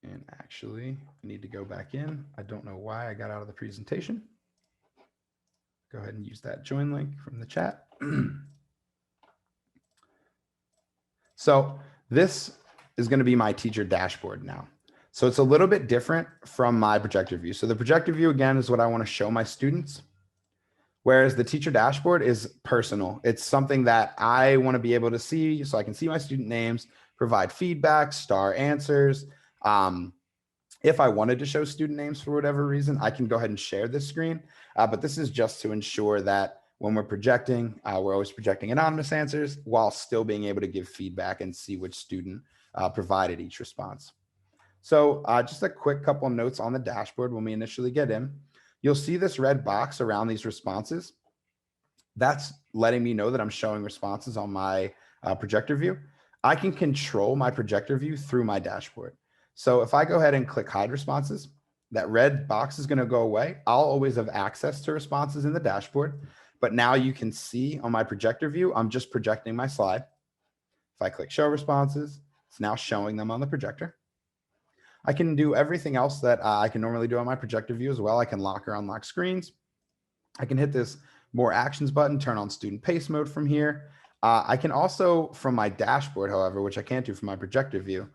And actually, I need to go back in. I don't know why I got out of the presentation. Go ahead and use that join link from the chat. So this is going to be my teacher dashboard now. So it's a little bit different from my projector view. So the projector view, again, is what I want to show my students. Whereas the teacher dashboard is personal. It's something that I want to be able to see so I can see my student names, provide feedback, star answers. If I wanted to show student names for whatever reason, I can go ahead and share this screen. But this is just to ensure that when we're projecting, we're always projecting anonymous answers while still being able to give feedback and see which student provided each response. So just a quick couple of notes on the dashboard when we initially get in. You'll see this red box around these responses. That's letting me know that I'm showing responses on my projector view. I can control my projector view through my dashboard. So if I go ahead and click hide responses, that red box is going to go away. I'll always have access to responses in the dashboard, but now you can see on my projector view, I'm just projecting my slide. If I click show responses, it's now showing them on the projector. I can do everything else that I can normally do on my projector view as well. I can lock or unlock screens. I can hit this more actions button, turn on student pace mode from here. I can also, from my dashboard, however, which I can't do from my projector view,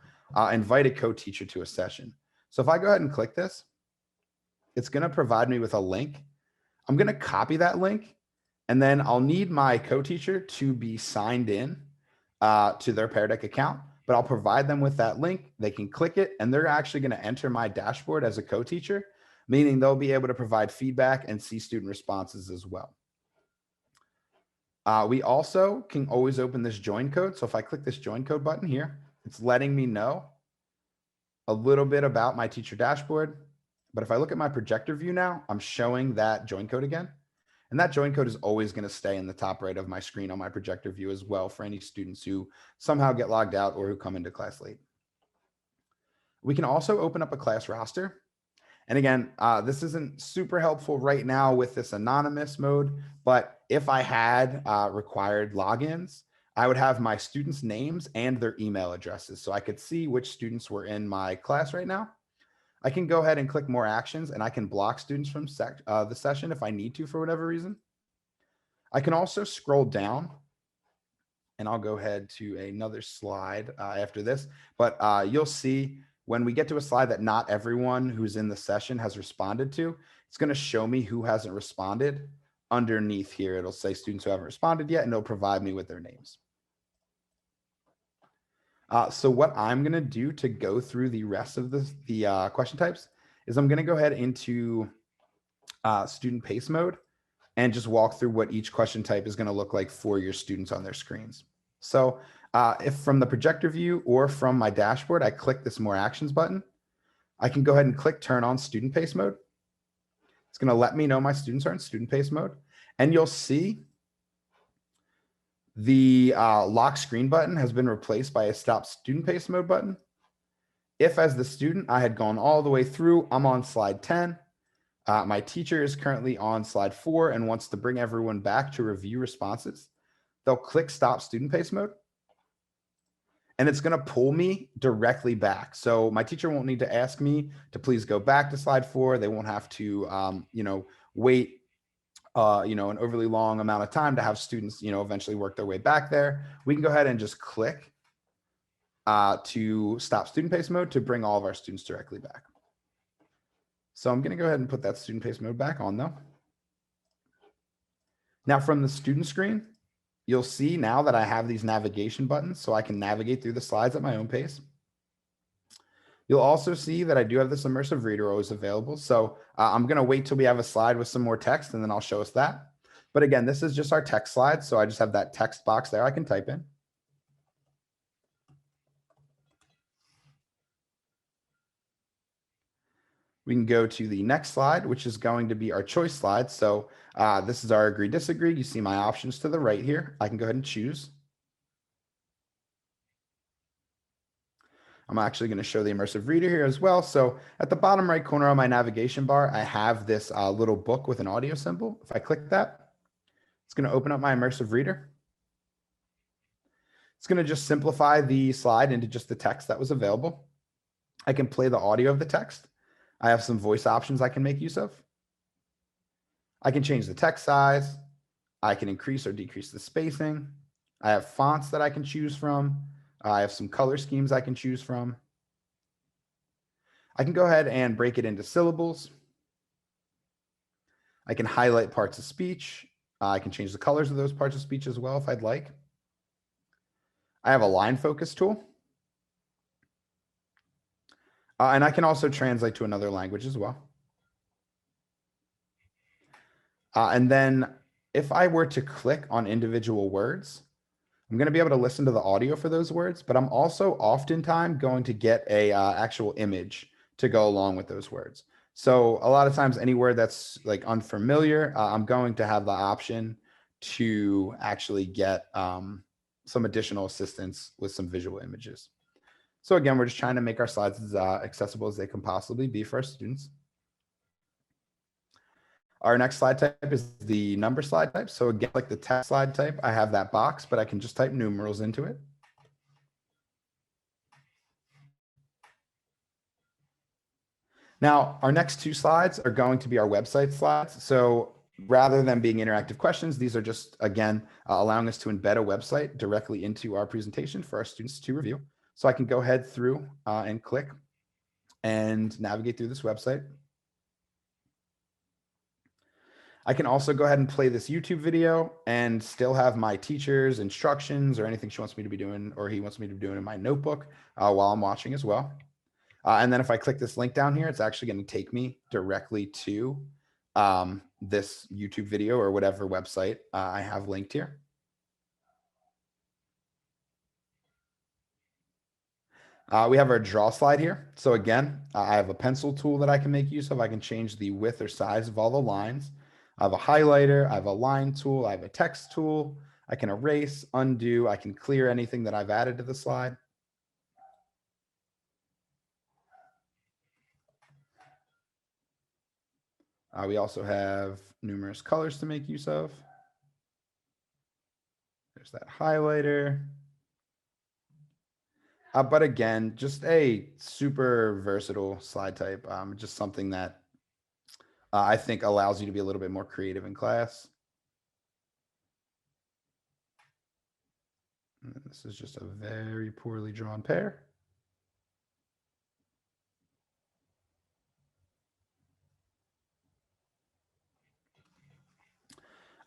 invite a co-teacher to a session. So if I go ahead and click this, it's going to provide me with a link. I'm going to copy that link, and then I'll need my co-teacher to be signed in to their Pear Deck account, but I'll provide them with that link. They can click it, and they're actually going to enter my dashboard as a co-teacher, meaning they'll be able to provide feedback and see student responses as well. We also can always open this join code. So if I click this join code button here, it's letting me know a little bit about my teacher dashboard. But if I look at my projector view now, I'm showing that join code again. And that join code is always going to stay in the top right of my screen on my projector view as well for any students who somehow get logged out or who come into class late. We can also open up a class roster. And again, this isn't super helpful right now with this anonymous mode, but if I had required logins, I would have my students' names and their email addresses so I could see which students were in my class right now. I can go ahead and click more actions and I can block students from the session if I need to for whatever reason. I can also scroll down and I'll go ahead to another slide after this, but you'll see when we get to a slide that not everyone who's in the session has responded to, it's going to show me who hasn't responded. Underneath here, it'll say students who haven't responded yet, and it'll provide me with their names. So what I'm going to do to go through the rest of the question types is I'm going to go ahead into student pace mode and just walk through what each question type is going to look like for your students on their screens. So if from the projector view or from my dashboard, I click this more actions button, I can go ahead and click turn on student pace mode. It's going to let me know my students are in student pace mode. And you'll see the lock screen button has been replaced by a stop student pace mode button. If as the student, I had gone all the way through, I'm on slide 10. My teacher is currently on slide 4 and wants to bring everyone back to review responses. They'll click stop student pace mode. And it's going to pull me directly back. So my teacher won't need to ask me to please go back to slide 4. They won't have to, wait, an overly long amount of time to have students, eventually work their way back there. We can go ahead and just click to stop student pace mode to bring all of our students directly back. So I'm going to go ahead and put that student pace mode back on though. Now from the student screen, you'll see now that I have these navigation buttons so I can navigate through the slides at my own pace. You'll also see that I do have this immersive reader always available. So I'm going to wait till we have a slide with some more text and then I'll show us that. But again, this is just our text slide. So I just have that text box there I can type in. We can go to the next slide, which is going to be our choice slide. So this is our agree, disagree. You see my options to the right here. I can go ahead and choose. I'm actually going to show the immersive reader here as well. So at the bottom right corner of my navigation bar, I have this little book with an audio symbol. If I click that, it's going to open up my immersive reader. It's going to just simplify the slide into just the text that was available. I can play the audio of the text. I have some voice options I can make use of. I can change the text size. I can increase or decrease the spacing. I have fonts that I can choose from. I have some color schemes I can choose from. I can go ahead and break it into syllables. I can highlight parts of speech. I can change the colors of those parts of speech as well if I'd like. I have a line focus tool. And I can also translate to another language as well. And then if I were to click on individual words, I'm going to be able to listen to the audio for those words, but I'm also oftentimes going to get a actual image to go along with those words. So a lot of times any word that's like unfamiliar, I'm going to have the option to actually get some additional assistance with some visual images. So again, we're just trying to make our slides as accessible as they can possibly be for our students. Our next slide type is the number slide type. So again, like the text slide type, I have that box, but I can just type numerals into it. Now, our next two slides are going to be our website slides. So rather than being interactive questions, these are just, again, allowing us to embed a website directly into our presentation for our students to review. So I can go ahead through and click and navigate through this website. I can also go ahead and play this YouTube video and still have my teacher's instructions or anything she wants me to be doing or he wants me to be doing in my notebook while I'm watching as well. And then if I click this link down here, it's actually going to take me directly to this YouTube video or whatever website I have linked here. We have our draw slide here. So again, I have a pencil tool that I can make use of. I can change the width or size of all the lines. I have a highlighter, I have a line tool, I have a text tool. I can erase, undo, I can clear anything that I've added to the slide. We also have numerous colors to make use of. There's that highlighter. But again, just a super versatile slide type. Just something that I think allows you to be a little bit more creative in class. And this is just a very poorly drawn pear.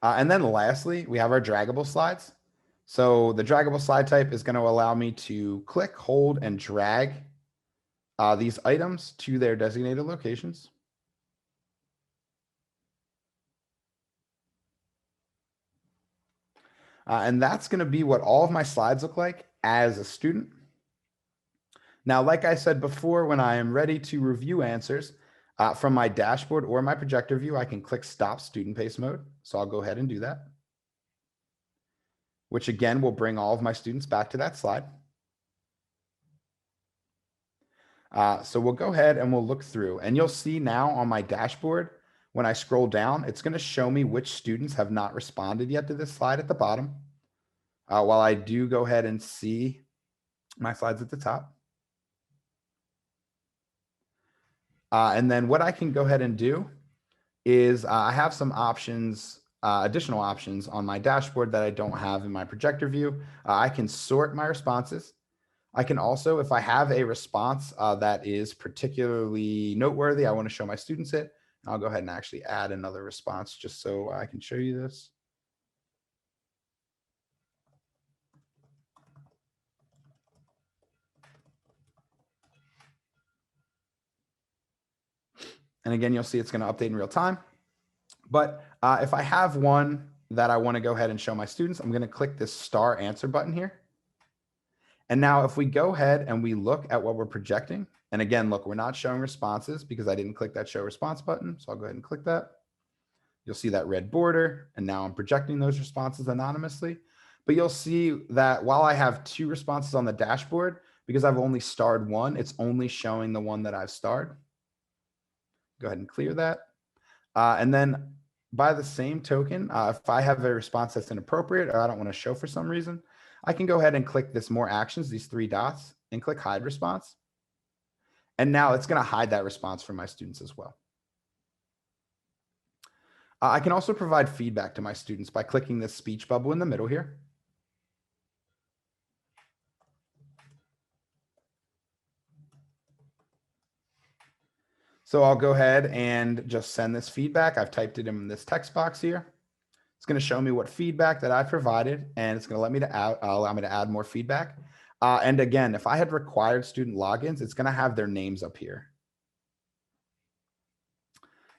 And then lastly, we have our draggable slides. So the draggable slide type is going to allow me to click, hold, and drag these items to their designated locations. And that's going to be what all of my slides look like as a student. Now, like I said before, when I am ready to review answers from my dashboard or my projector view, I can click Stop Student Pace Mode. So I'll go ahead and do that, which again will bring all of my students back to that slide. So we'll go ahead and we'll look through, and you'll see now on my dashboard, when I scroll down, it's going to show me which students have not responded yet to this slide at the bottom. While I do go ahead and see my slides at the top. And then what I can go ahead and do is I have some options, additional options on my dashboard that I don't have in my projector view. I can sort my responses. I can also, if I have a response that is particularly noteworthy, I want to show my students it, I'll go ahead and actually add another response just so I can show you this. And again, you'll see it's going to update in real time. But if I have one that I want to go ahead and show my students, I'm going to click this star answer button here. And now if we go ahead and we look at what we're projecting, and again, look, we're not showing responses because I didn't click that show response button. So I'll go ahead and click that. You'll see that red border, and now I'm projecting those responses anonymously. But you'll see that while I have 2 responses on the dashboard, because I've only starred one, it's only showing the one that I've starred. Go ahead and clear that. And then by the same token, if I have a response that's inappropriate or I don't want to show for some reason, I can go ahead and click this more actions, these 3 dots, and click hide response. And now it's going to hide that response for my students as well. I can also provide feedback to my students by clicking this speech bubble in the middle here. So I'll go ahead and just send this feedback. I've typed it in this text box here. It's going to show me what feedback that I provided, and it's going to let me to allow me to add more feedback. And again, if I had required student logins, it's going to have their names up here.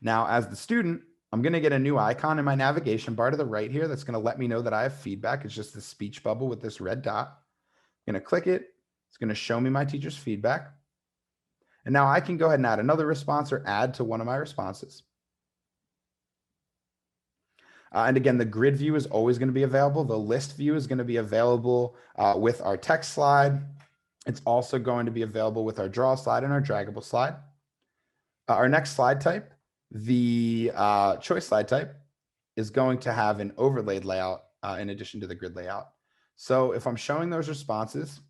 Now, as the student, I'm going to get a new icon in my navigation bar to the right here that's going to let me know that I have feedback. It's just the speech bubble with this red dot. I'm going to click it. It's going to show me my teacher's feedback. And now I can go ahead and add another response or add to one of my responses. And again, the grid view is always going to be available. The list view is going to be available with our text slide. It's also going to be available with our draw slide and our draggable slide. Our next slide type, the choice slide type, is going to have an overlaid layout in addition to the grid layout. So if I'm showing those responses,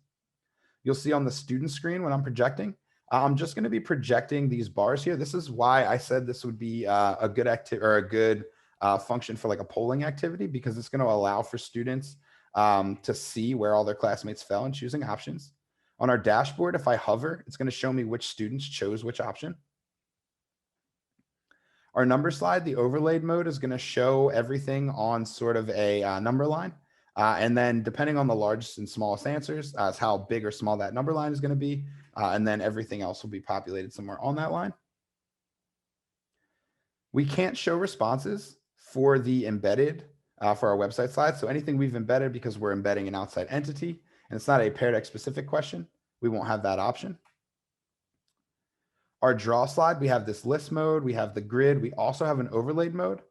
you'll see on the student screen when I'm projecting, I'm just going to be projecting these bars here. This is why I said this would be a good activity or a good function for like a polling activity, because it's going to allow for students to see where all their classmates fell in choosing options. On our dashboard, if I hover, it's going to show me which students chose which option. Our number slide, the overlaid mode, is going to show everything on sort of a number line. And then depending on the largest and smallest answers, is how big or small that number line is going to be. And then everything else will be populated somewhere on that line. We can't show responses for the embedded for our website slides. So anything we've embedded, because we're embedding an outside entity and it's not a Pear Deck specific question, we won't have that option. Our draw slide, we have this list mode, we have the grid, we also have an overlaid mode.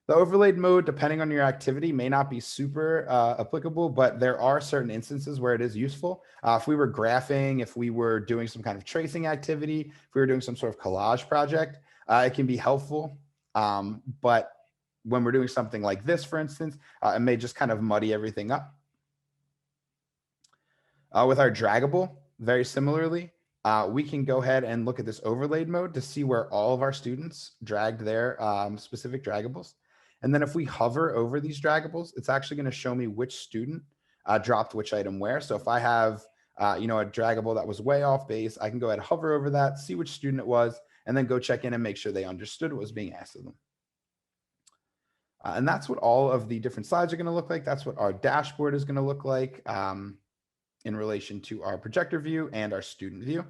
The overlaid mode, depending on your activity, may not be super applicable, but there are certain instances where it is useful. If we were graphing, if we were doing some kind of tracing activity, if we were doing some sort of collage project, it can be helpful But when we're doing something like this, for instance, it may just kind of muddy everything up. With our draggable, very similarly, we can go ahead and look at this overlaid mode to see where all of our students dragged their specific draggables. And then if we hover over these draggables, it's actually going to show me which student dropped which item where. So if I have a draggable that was way off base, I can go ahead and hover over that, see which student it was, and then go check in and make sure they understood what was being asked of them. And that's what all of the different slides are going to look like. That's what our dashboard is going to look like in relation to our projector view and our student view.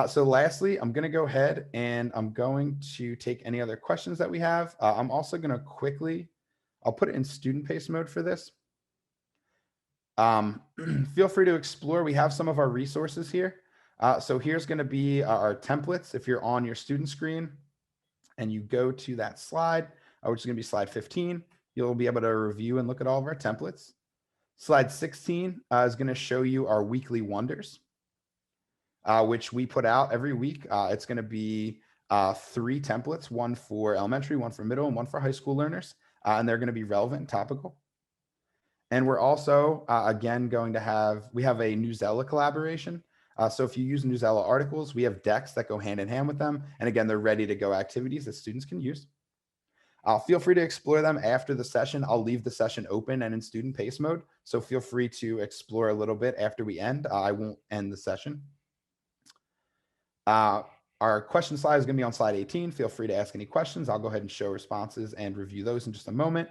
So lastly, I'm going to go ahead and I'm going to take any other questions that we have. I'm also going to quickly, I'll put it in student pace mode for this. Feel free to explore. We have some of our resources here. So here's going to be our templates. If you're on your student screen and you go to that slide, which is going to be slide 15, you'll be able to review and look at all of our templates. Slide 16 is going to show you our weekly wonders, which we put out every week. It's going to be 3 templates, one for elementary, one for middle, and one for high school learners. And they're going to be relevant and topical. And we're also, again, going to have, we have a Newsella collaboration. So if you use Newsella articles, we have decks that go hand in hand with them. And again, they're ready to go activities that students can use. Feel free to explore them after the session. I'll leave the session open and in student pace mode. So feel free to explore a little bit after we end. I won't end the session. Our question slide is going to be on slide 18. Feel free to ask any questions. I'll go ahead and show responses and review those in just a moment.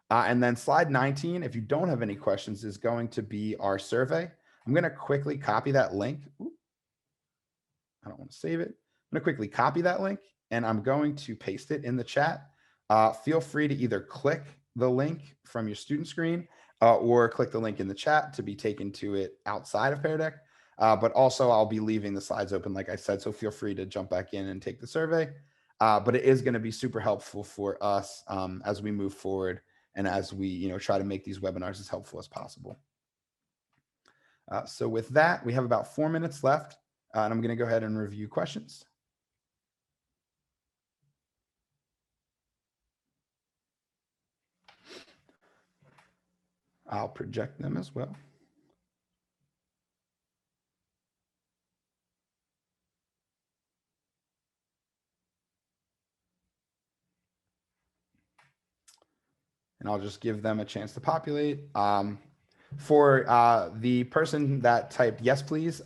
And then slide 19, if you don't have any questions, is going to be our survey. I'm going to quickly copy that link. Ooh, I don't want to save it. I'm going to quickly copy that link and I'm going to paste it in the chat. Feel free to either click the link from your student screen or click the link in the chat to be taken to it outside of Pear Deck. But also I'll be leaving the slides open, like I said, so feel free to jump back in and take the survey. But it is going to be super helpful for us as we move forward and as we try to make these webinars as helpful as possible. So with that, we have about 4 minutes left, and I'm going to go ahead and review questions. I'll project them as well. And I'll just give them a chance to populate. For the person that typed yes, please,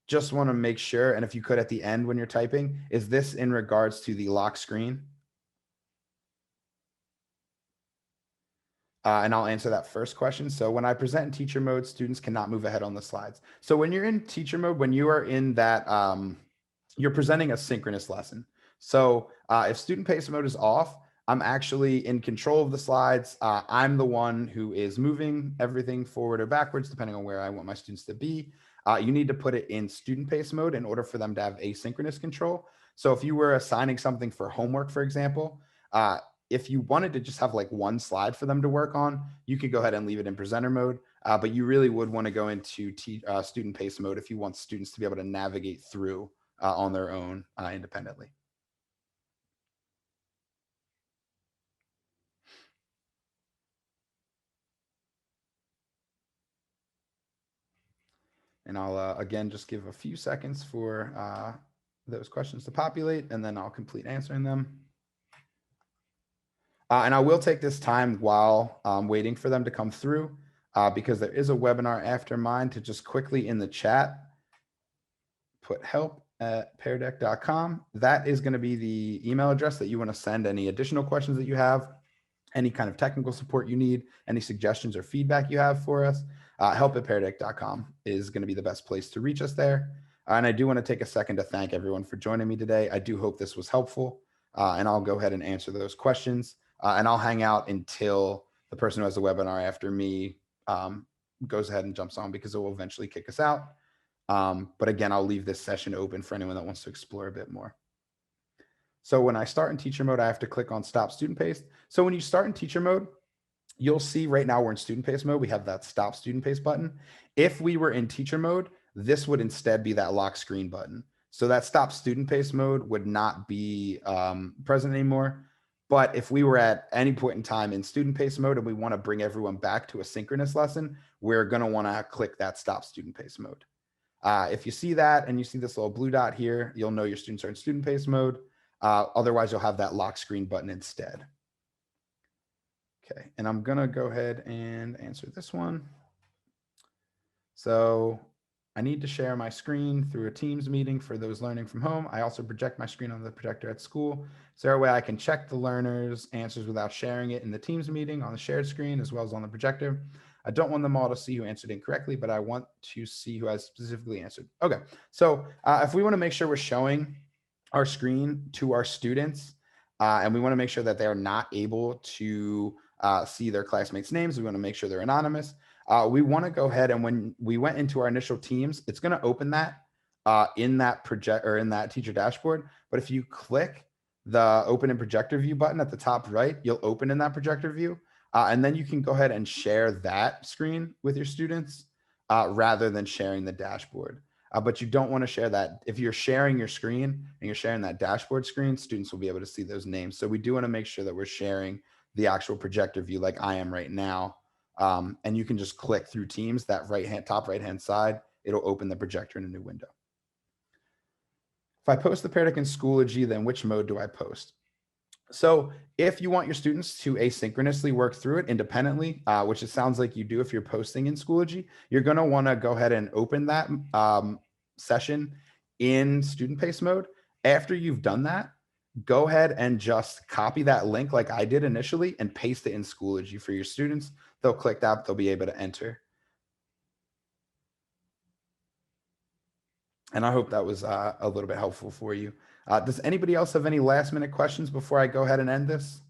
just want to make sure, and if you could at the end when you're typing, is this in regards to the lock screen? And I'll answer that first question. So when I present in teacher mode, students cannot move ahead on the slides. So when you're in teacher mode, when you are in that, you're presenting a synchronous lesson. So if student pace mode is off, I'm actually in control of the slides. I'm the one who is moving everything forward or backwards, depending on where I want my students to be. You need to put it in student pace mode in order for them to have asynchronous control. So if you were assigning something for homework, for example, if you wanted to just have like one slide for them to work on, you could go ahead and leave it in presenter mode. But you really would want to go into student pace mode if you want students to be able to navigate through on their own independently. And I'll, again, just give a few seconds for those questions to populate, and then I'll complete answering them. And I will take this time while waiting for them to come through because there is a webinar after mine to just quickly in the chat put help@peardeck.com. That is going to be the email address that you want to send any additional questions that you have, any kind of technical support you need, any suggestions or feedback you have for us. Help@peardeck.com is going to be the best place to reach us there. And I do want to take a second to thank everyone for joining me today. I do hope this was helpful, and I'll go ahead and answer those questions. And I'll hang out until the person who has the webinar after me goes ahead and jumps on because it will eventually kick us out. But again, I'll leave this session open for anyone that wants to explore a bit more. So when I start in teacher mode, I have to click on stop student pace. So when you start in teacher mode, you'll see right now we're in student pace mode. We have that stop student pace button. If we were in teacher mode, this would instead be that lock screen button. So that stop student pace mode would not be present anymore. But if we were at any point in time in student pace mode and we want to bring everyone back to a synchronous lesson, we're going to want to click that stop student pace mode. If you see that and you see this little blue dot here, you'll know your students are in student pace mode. Otherwise, you'll have that lock screen button instead. Okay, and I'm going to go ahead and answer this one. So I need to share my screen through a Teams meeting for those learning from home. I also project my screen on the projector at school. Is there a way I can check the learners' answers without sharing it in the Teams meeting on the shared screen as well as on the projector? I don't want them all to see who answered incorrectly, but I want to see who has specifically answered. Okay, so if we want to make sure we're showing our screen to our students and we want to make sure that they're not able to see their classmates' names, we want to make sure they're anonymous. We want to go ahead and when we went into our initial teams, it's going to open that in that project or in that teacher dashboard. But if you click the open in projector view button at the top right, you'll open in that projector view. And then you can go ahead and share that screen with your students rather than sharing the dashboard. But you don't want to share that. If you're sharing your screen and you're sharing that dashboard screen, students will be able to see those names. So we do want to make sure that we're sharing the actual projector view like I am right now. And you can just click through Teams, that top right hand side, it'll open the projector in a new window. If I post the Pear Deck in Schoology, then which mode do I post? So if you want your students to asynchronously work through it independently, which it sounds like you do if you're posting in Schoology, you're going to want to go ahead and open that session in student pace mode. After you've done that, go ahead and just copy that link like I did initially and paste it in Schoology for your students. They'll click that, they'll be able to enter. And I hope that was a little bit helpful for you. Does anybody else have any last minute questions before I go ahead and end this?